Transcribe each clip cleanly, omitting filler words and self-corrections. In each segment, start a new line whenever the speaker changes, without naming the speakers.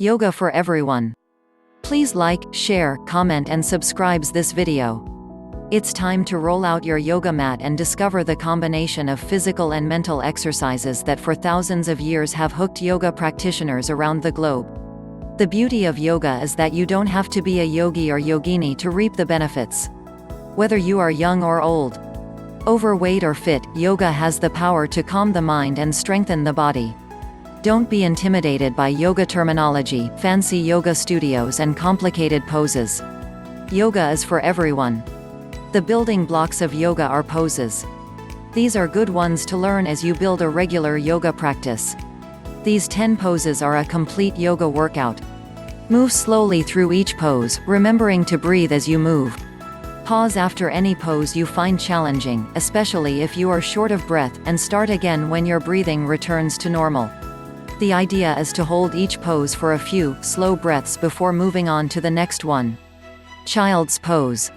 Yoga for everyone. Please like, share, comment and subscribe this video. It's time to roll out your yoga mat and discover the combination of physical and mental exercises that for thousands of years have hooked yoga practitioners around the globe. The beauty of yoga is that you don't have to be a yogi or yogini to reap the benefits. Whether you are young or old, overweight or fit, yoga has the power to calm the mind and strengthen the body. Don't be intimidated by yoga terminology, fancy yoga studios and complicated poses. Yoga is for everyone. The building blocks of yoga are poses. These are good ones to learn as you build a regular yoga practice. These 10 poses are a complete yoga workout. Move slowly through each pose, remembering to breathe as you move. Pause after any pose you find challenging, especially if you are short of breath, and start again when your breathing returns to normal. The idea is to hold each pose for a few slow breaths before moving on to the next one. Child's pose.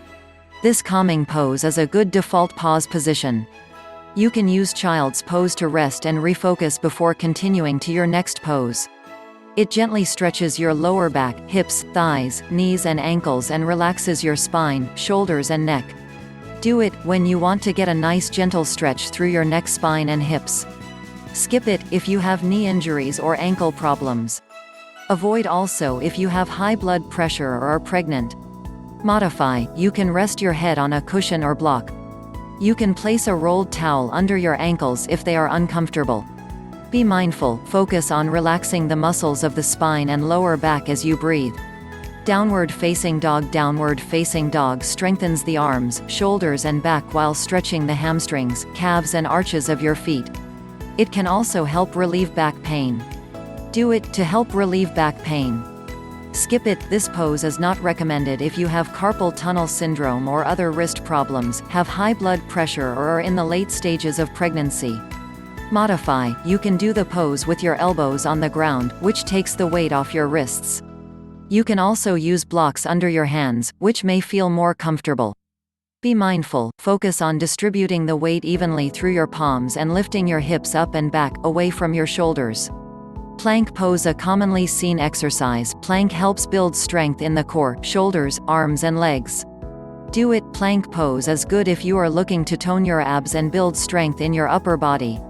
This calming pose is a good default pause position. You can use child's pose to rest and refocus before continuing to your next pose. It gently stretches your lower back, hips, thighs, knees and ankles and relaxes your spine, shoulders and neck. Do it when you want to get a nice gentle stretch through your neck, spine and hips. Skip it if you have knee injuries or ankle problems. Avoid also if you have high blood pressure or are pregnant. Modify, you can rest your head on a cushion or block. You can place a rolled towel under your ankles if they are uncomfortable. Be mindful, focus on relaxing the muscles of the spine and lower back as you breathe. Downward facing dog. Downward facing dog strengthens the arms, shoulders and back while stretching the hamstrings, calves and arches of your feet. It can also help relieve back pain. Do it to help relieve back pain. Skip it. This pose is not recommended if you have carpal tunnel syndrome or other wrist problems, have high blood pressure or are in the late stages of pregnancy. Modify, you can do the pose with your elbows on the ground, which takes the weight off your wrists. You can also use blocks under your hands, which may feel more comfortable. Be mindful, focus on distributing the weight evenly through your palms and lifting your hips up and back, away from your shoulders. Plank pose. A commonly seen exercise, plank helps build strength in the core, shoulders, arms and legs. Do it. Plank pose is good if you are looking to tone your abs and build strength in your upper body.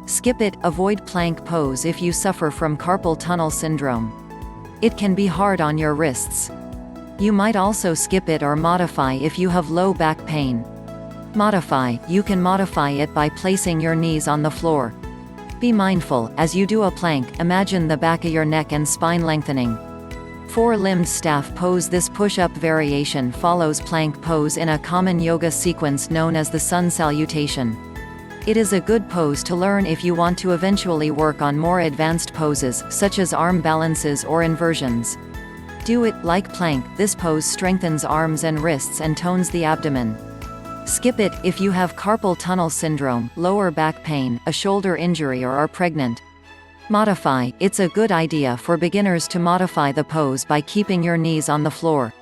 Skip it. Avoid plank pose if you suffer from carpal tunnel syndrome. It can be hard on your wrists. You might also skip it or modify if you have low back pain. Modify, you can modify it by placing your knees on the floor. Be mindful, as you do a plank, imagine the back of your neck and spine lengthening. Four-limbed staff pose. This push-up variation follows plank pose in a common yoga sequence known as the sun salutation. It is a good pose to learn if you want to eventually work on more advanced poses, such as arm balances or inversions. Do it. Like plank, this pose strengthens arms and wrists and tones the abdomen. Skip it if you have carpal tunnel syndrome, lower back pain, a shoulder injury or are pregnant. Modify, it's a good idea for beginners to modify the pose by keeping your knees on the floor.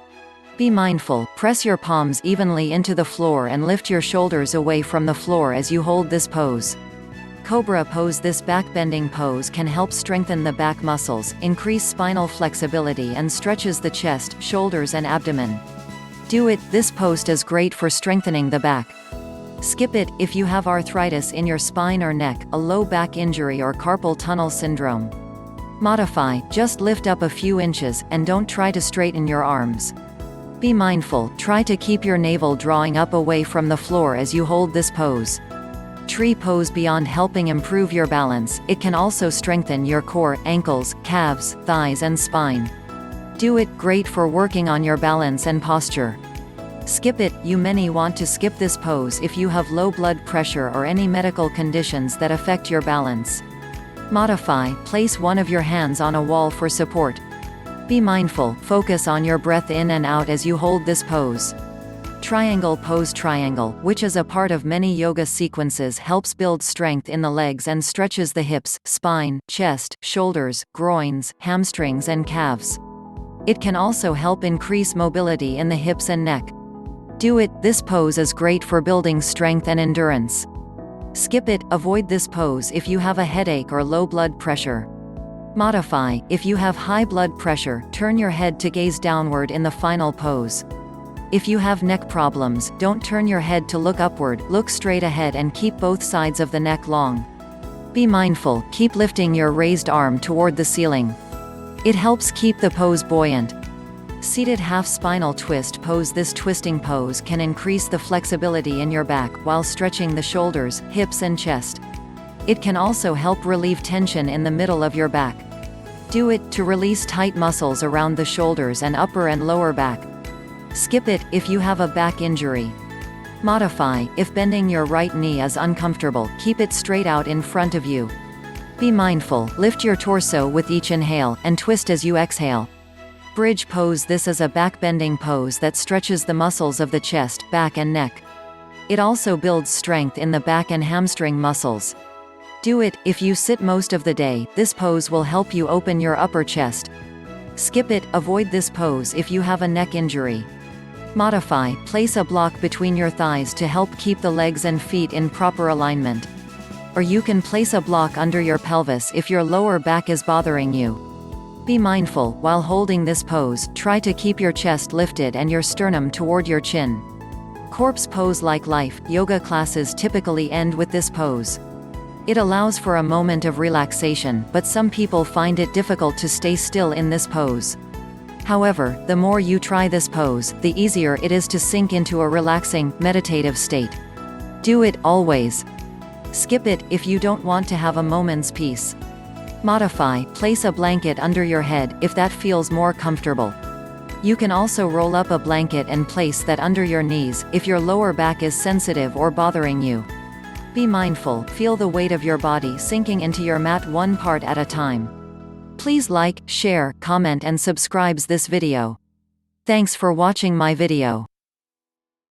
Be mindful, press your palms evenly into the floor and lift your shoulders away from the floor as you hold this pose. Cobra pose. This back-bending pose can help strengthen the back muscles, increase spinal flexibility and stretches the chest, shoulders and abdomen. Do it. This pose is great for strengthening the back. Skip it if you have arthritis in your spine or neck, a low back injury or carpal tunnel syndrome. Modify, just lift up a few inches, and don't try to straighten your arms. Be mindful, try to keep your navel drawing up away from the floor as you hold this pose. Tree pose. Beyond helping improve your balance, it can also strengthen your core, ankles, calves, thighs and spine. Do it. Great for working on your balance and posture. Skip it. You many want to skip this pose if you have low blood pressure or any medical conditions that affect your balance. Modify, place one of your hands on a wall for support. Be mindful, focus on your breath in and out as you hold this pose. Triangle pose. Triangle, which is a part of many yoga sequences, helps build strength in the legs and stretches the hips, spine, chest, shoulders, groins, hamstrings and calves. It can also help increase mobility in the hips and neck. Do it. This pose is great for building strength and endurance. Skip it. Avoid this pose if you have a headache or low blood pressure. Modify: if you have high blood pressure, turn your head to gaze downward in the final pose. If you have neck problems, don't turn your head to look upward, look straight ahead and keep both sides of the neck long. Be mindful, keep lifting your raised arm toward the ceiling. It helps keep the pose buoyant. Seated half-spinal twist pose: this twisting pose can increase the flexibility in your back, while stretching the shoulders, hips and chest. It can also help relieve tension in the middle of your back. Do it to release tight muscles around the shoulders and upper and lower back. Skip it if you have a back injury. Modify: if bending your right knee is uncomfortable, keep it straight out in front of you. Be mindful, lift your torso with each inhale, and twist as you exhale. Bridge pose: this is a back-bending pose that stretches the muscles of the chest, back and neck. It also builds strength in the back and hamstring muscles. Do it if you sit most of the day, this pose will help you open your upper chest. Skip it, avoid this pose if you have a neck injury. Modify: place a block between your thighs to help keep the legs and feet in proper alignment. Or you can place a block under your pelvis if your lower back is bothering you. Be mindful, while holding this pose, try to keep your chest lifted and your sternum toward your chin. Corpse pose: like life, yoga classes typically end with this pose. It allows for a moment of relaxation, but some people find it difficult to stay still in this pose. However, the more you try this pose, the easier it is to sink into a relaxing, meditative state. Do it always. Skip it if you don't want to have a moment's peace. Modify: place a blanket under your head, if that feels more comfortable. You can also roll up a blanket and place that under your knees, if your lower back is sensitive or bothering you. Be mindful, feel the weight of your body sinking into your mat one part at a time. Please like, share, comment and subscribe this video. Thanks for watching my video.